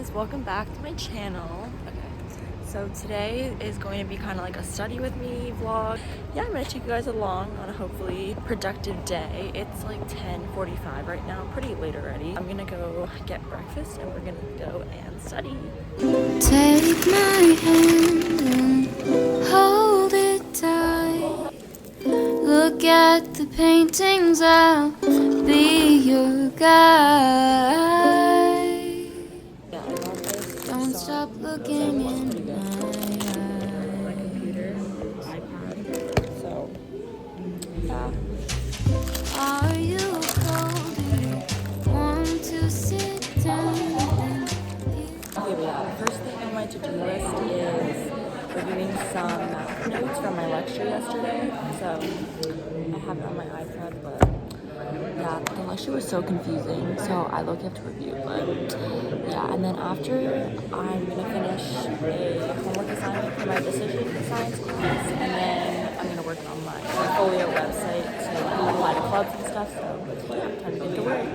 guys, welcome back to my channel. Okay, so today is going to be kind of like a study with me vlog. Yeah, I'm gonna take you guys along on a hopefully productive day. It's like 10:45 right now, pretty late already. I'm gonna go get breakfast and we're gonna go and study. Take my hand and hold it tight. Look at the paintings, I'll be your guide. Yeah, I got this. Don't stop looking in My my computer, iPad. So, yeah. eyes. Are you cold? Do you want to sit down and Okay, but yeah, the first thing on my to-do list is reviewing some math notes from my lecture yesterday. So I have it on my iPad, but yeah, the lecture was so confusing, so I look have to review. But yeah, and then after I'm gonna finish a homework assignment for my decision science class, and then I'm gonna work on my portfolio website to apply to clubs and stuff. So yeah, time to get to work.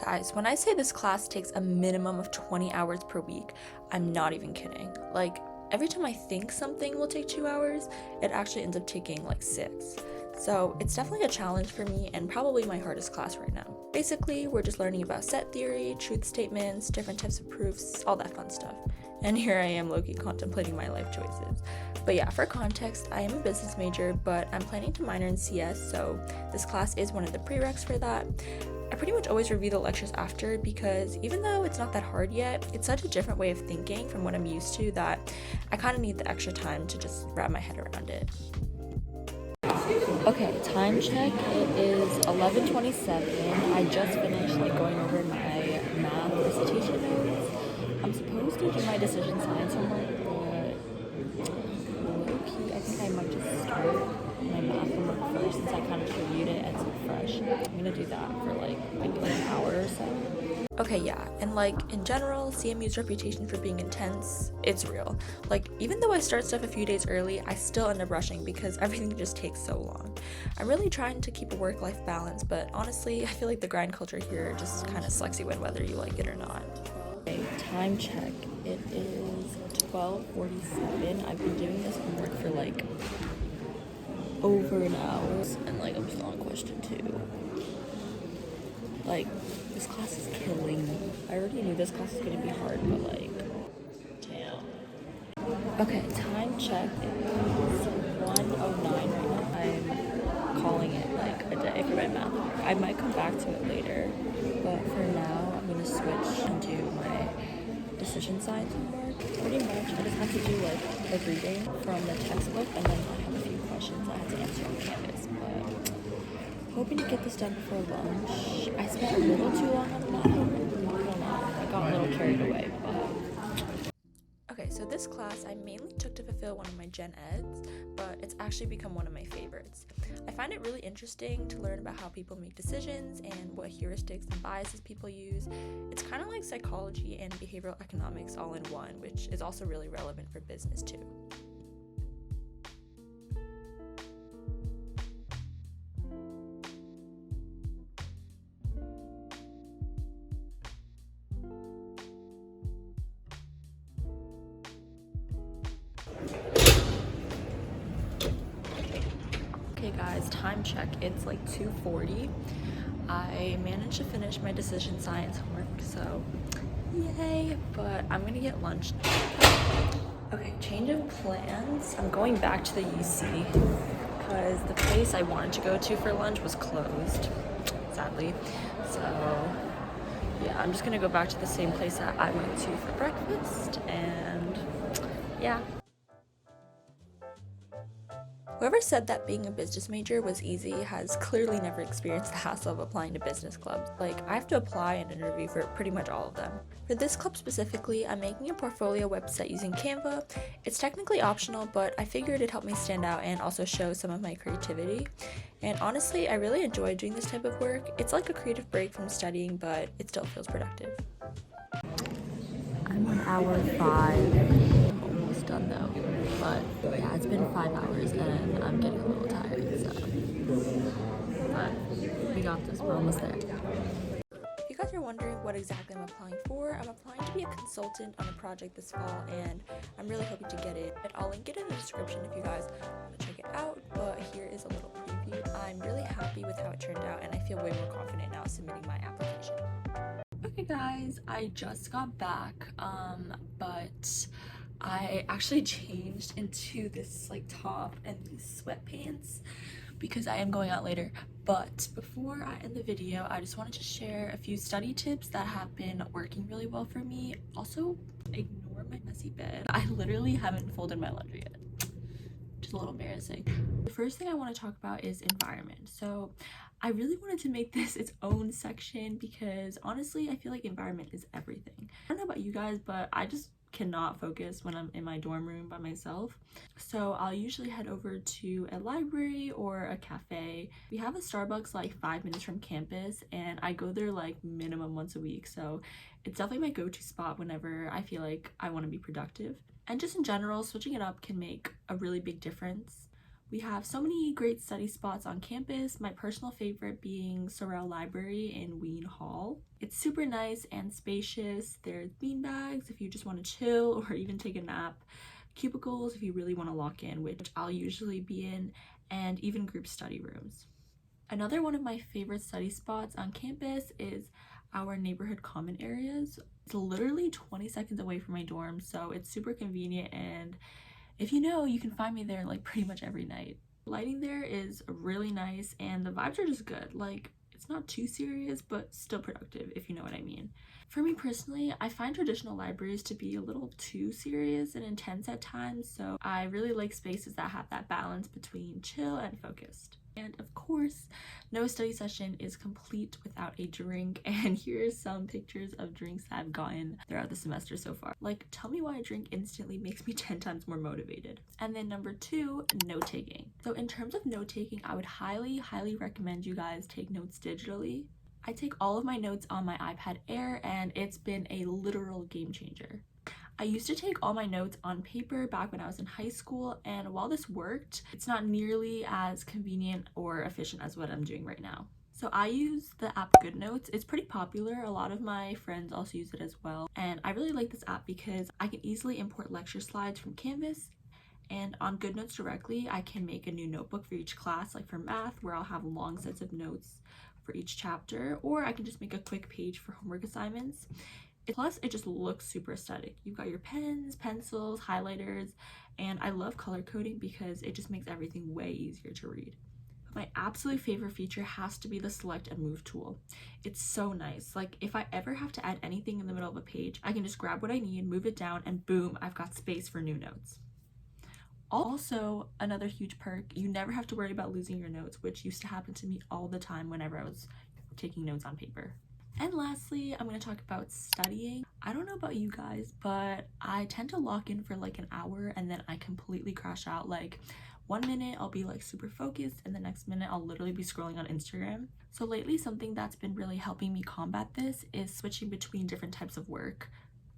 Guys, when I say this class takes a minimum of 20 hours per week, I'm not even kidding. Like, every time I think something will take 2 hours, it actually ends up taking like 6. So it's definitely a challenge for me and probably my hardest class right now. Basically, we're just learning about set theory, truth statements, different types of proofs, all that fun stuff. And here I am low-key contemplating my life choices. But yeah, for context, I am a business major, but I'm planning to minor in CS, so this class is one of the prereqs for that. I pretty much always review the lectures after because even though it's not that hard yet, it's such a different way of thinking from what I'm used to that I kind of need the extra time to just wrap my head around it. Okay, time check. It is 11:27. I just finished going over my math recitation notes. I'm supposed to do my decision science homework, but low-key, I think I might just start my math homework first since I kind of reviewed it and it's fresh. I'm gonna do that for maybe an hour or so. Okay, yeah, and in general, CMU's reputation for being intense, it's real. Even though I start stuff a few days early, I still end up rushing because everything just takes so long. I'm really trying to keep a work-life balance, but honestly, I feel like the grind culture here just kind of sucks you in whether you like it or not. Okay, time check. It is 12:47. I've been doing this homework for over an hour, and I'm still on question 2. This class is killing me. I already knew this class was gonna be hard, but damn. Okay, time check. It is 1:09 right now. I'm calling it a day for my math homework. I might come back to it later, but for now, I'm gonna switch and do my decision science homework. Pretty much, I just have to do the reading from the textbook, and then I have a few questions I have to answer on Canvas. But hoping to get this done before lunch. I spent a little too long on the math homework, not gonna lie. I got a little carried away, but okay, so this class I mainly took to fulfill one of my gen eds, but it's actually become one of my favorites. I find it really interesting to learn about how people make decisions and what heuristics and biases people use. It's kind of like psychology and behavioral economics all in one, which is also really relevant for business too. Okay guys, time check. It's 2:40. I managed to finish my decision science homework, so yay, but I'm gonna get lunch. Okay, change of plans. I'm going back to the UC because the place I wanted to go to for lunch was closed, sadly. So yeah, I'm just gonna go back to the same place that I went to for breakfast, and yeah. Whoever said that being a business major was easy has clearly never experienced the hassle of applying to business clubs. I have to apply and interview for pretty much all of them. For this club specifically, I'm making a portfolio website using Canva. It's technically optional, but I figured it'd help me stand out and also show some of my creativity. And honestly, I really enjoy doing this type of work. It's like a creative break from studying, but it still feels productive. I'm on hour 5. I'm almost done though. But yeah, it's been 5 hours and I'm getting a little tired, so. But we got this, we're almost there. If you guys are wondering what exactly I'm applying for, I'm applying to be a consultant on a project this fall, and I'm really hoping to get it. I'll link it in the description if you guys want to check it out, but here is a little preview. I'm really happy with how it turned out, and I feel way more confident now submitting my application. Okay guys, I just got back, but I actually changed into this like top and these sweatpants because I am going out later. But before I end the video, I just wanted to share a few study tips that have been working really well for me. Also, ignore my messy bed. I literally haven't folded my laundry yet. Just a little embarrassing. The first thing I want to talk about is environment. So I really wanted to make this its own section because honestly, I feel like environment is everything. I don't know about you guys, but I just cannot focus when I'm in my dorm room by myself. So I'll usually head over to a library or a cafe. We have a Starbucks like 5 minutes from campus, and I go there like minimum once a week. So it's definitely my go-to spot whenever I feel like I want to be productive. And just in general, switching it up can make a really big difference. We have so many great study spots on campus, my personal favorite being Sorrel Library in Ween Hall. It's super nice and spacious. There's beanbags if you just want to chill or even take a nap, cubicles if you really want to lock in, which I'll usually be in, and even group study rooms. Another one of my favorite study spots on campus is our neighborhood common areas. It's literally 20 seconds away from my dorm, so it's super convenient, and if you know, you can find me there like pretty much every night. Lighting there is really nice and the vibes are just good. Like, it's not too serious, but still productive, if you know what I mean. For me personally, I find traditional libraries to be a little too serious and intense at times, so I really like spaces that have that balance between chill and focused. And of course, no study session is complete without a drink, and here's some pictures of drinks that I've gotten throughout the semester so far. Like, tell me why a drink instantly makes me 10 times more motivated. And then number 2, note-taking. So in terms of note-taking, I would highly recommend you guys take notes digitally. I take all of my notes on my iPad Air, and it's been a literal game changer. I used to take all my notes on paper back when I was in high school, and while this worked, it's not nearly as convenient or efficient as what I'm doing right now. So I use the app GoodNotes. It's pretty popular. A lot of my friends also use it as well. And I really like this app because I can easily import lecture slides from Canvas, and on GoodNotes directly, I can make a new notebook for each class, like for math, where I'll have long sets of notes for each chapter, or I can just make a quick page for homework assignments. Plus, it just looks super aesthetic. You've got your pens, pencils, highlighters, and I love color coding because it just makes everything way easier to read. But my absolute favorite feature has to be the select and move tool. It's so nice. Like, if I ever have to add anything in the middle of a page, I can just grab what I need, move it down, and boom, I've got space for new notes. Also, another huge perk, you never have to worry about losing your notes, which used to happen to me all the time whenever I was taking notes on paper. And lastly, I'm going to talk about studying. I don't know about you guys, but I tend to lock in for like an hour and then I completely crash out. Like, 1 minute I'll be like super focused and the next minute I'll literally be scrolling on Instagram. So lately, something that's been really helping me combat this is switching between different types of work.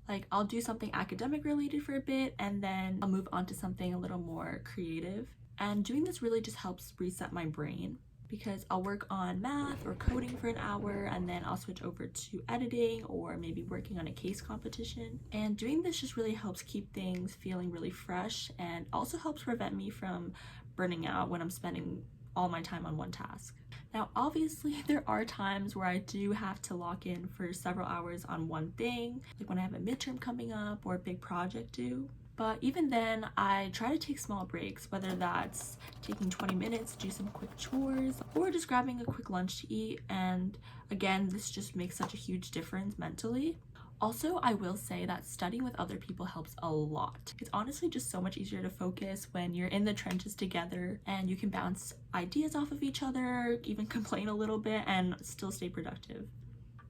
Like, I'll do something academic related for a bit and then I'll move on to something a little more creative. And doing this really just helps reset my brain, because I'll work on math or coding for an hour and then I'll switch over to editing or maybe working on a case competition. And doing this just really helps keep things feeling really fresh and also helps prevent me from burning out when I'm spending all my time on one task. Now, obviously, there are times where I do have to lock in for several hours on one thing, like when I have a midterm coming up or a big project due. But even then, I try to take small breaks, whether that's taking 20 minutes to do some quick chores or just grabbing a quick lunch to eat. And again, this just makes such a huge difference mentally. Also, I will say that studying with other people helps a lot. It's honestly just so much easier to focus when you're in the trenches together and you can bounce ideas off of each other, even complain a little bit, and still stay productive.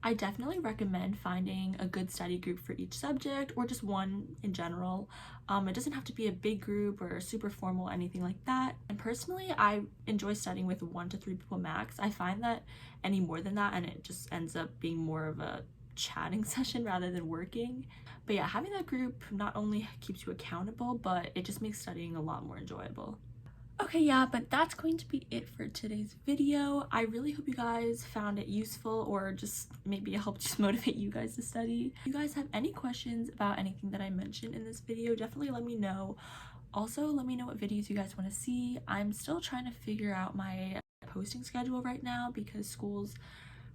I definitely recommend finding a good study group for each subject or just one in general. It doesn't have to be a big group or super formal, anything like that. And personally, I enjoy studying with 1 to 3 people max. I find that any more than that and it just ends up being more of a chatting session rather than working. But yeah, having that group not only keeps you accountable, but it just makes studying a lot more enjoyable. Okay, yeah, but that's going to be it for today's video. I really hope you guys found it useful, or just maybe it helped just motivate you guys to study. If you guys have any questions about anything that I mentioned in this video, definitely let me know. Also, let me know what videos you guys want to see. I'm still trying to figure out my posting schedule right now because school's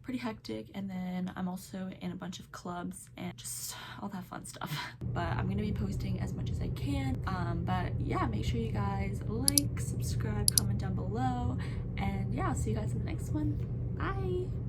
pretty hectic, and then I'm also in a bunch of clubs and just all that fun stuff. But I'm gonna be posting as much as I can. But yeah, make sure you guys like, subscribe, comment down below, and yeah, I'll see you guys in the next one. Bye.